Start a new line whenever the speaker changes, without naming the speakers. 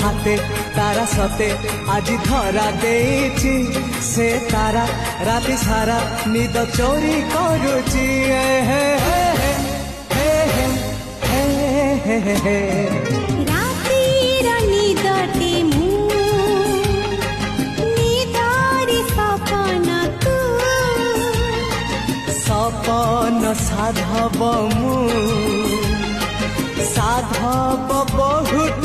हाथे तारा सते आज धरा देछि से तारा राति सारा निद चोरी करुछि हे हे हे हे हे हे हे
रातिर निदटे मु निदारी सपन तू
सपन साधव मु साधव बहुत